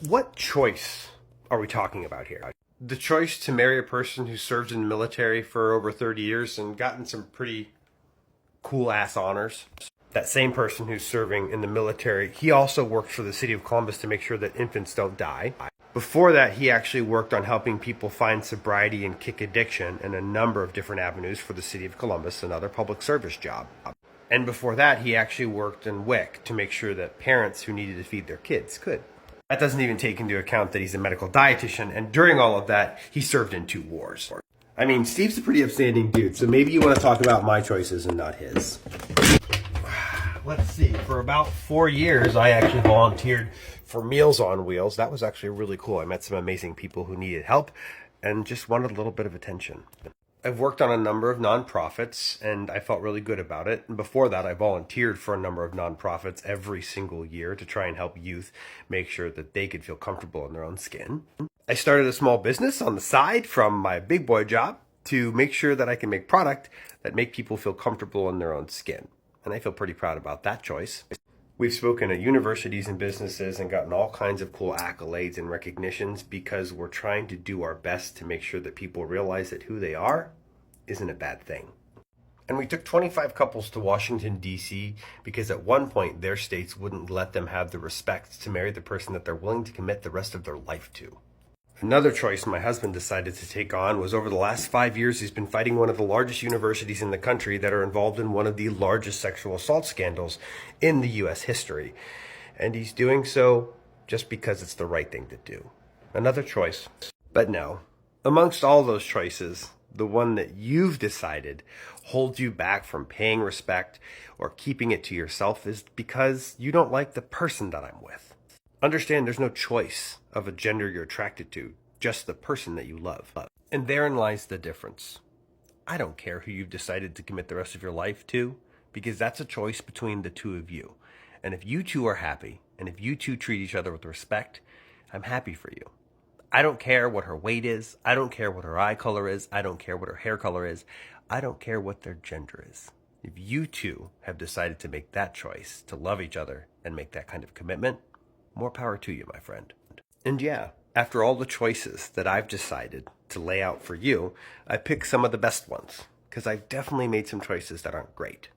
What choice are we talking about here? The choice to marry a person who served in the military for over 30 years and gotten some pretty cool ass honors. That same person who's serving in the military, he also worked for the city of Columbus to make sure that infants don't die. Before that, he actually worked on helping people find sobriety and kick addiction in a number of different avenues for the city of Columbus, another public service job. And before that, he actually worked in WIC to make sure that parents who needed to feed their kids could. That doesn't even take into account that he's a medical dietitian, and during all of that, he served in 2 wars. I mean, Steve's a pretty upstanding dude, so maybe you want to talk about my choices and not his. Let's see, for about 4 years, I actually volunteered for Meals on Wheels. That was actually really cool. I met some amazing people who needed help and just wanted a little bit of attention. I've worked on a number of nonprofits, and I felt really good about it. And before that, I volunteered for a number of nonprofits every single year to try and help youth make sure that they could feel comfortable in their own skin. I started a small business on the side from my big boy job to make sure that I can make product that make people feel comfortable in their own skin. And I feel pretty proud about that choice. We've spoken at universities and businesses and gotten all kinds of cool accolades and recognitions because we're trying to do our best to make sure that people realize that who they are isn't a bad thing. And we took 25 couples to Washington, D.C. because at one point their states wouldn't let them have the respect to marry the person that they're willing to commit the rest of their life to. Another choice my husband decided to take on was over the last 5 years, he's been fighting one of the largest universities in the country that are involved in one of the largest sexual assault scandals in the U.S. history. And he's doing so just because it's the right thing to do. Another choice. But no, amongst all those choices, the one that you've decided holds you back from paying respect or keeping it to yourself is because you don't like the person that I'm with. Understand there's no choice of a gender you're attracted to, just the person that you love. And therein lies the difference. I don't care who you've decided to commit the rest of your life to, because that's a choice between the two of you. And if you two are happy, and if you two treat each other with respect, I'm happy for you. I don't care what her weight is. I don't care what her eye color is. I don't care what her hair color is. I don't care what their gender is. If you two have decided to make that choice, to love each other and make that kind of commitment, more power to you, my friend. And yeah, after all the choices that I've decided to lay out for you, I picked some of the best ones, because I've definitely made some choices that aren't great.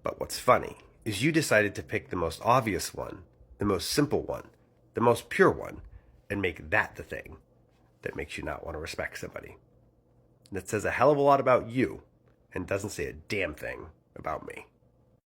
But what's funny is you decided to pick the most obvious one, the most simple one, the most pure one, and make that the thing that makes you not want to respect somebody. That says a hell of a lot about you, and doesn't say a damn thing about me.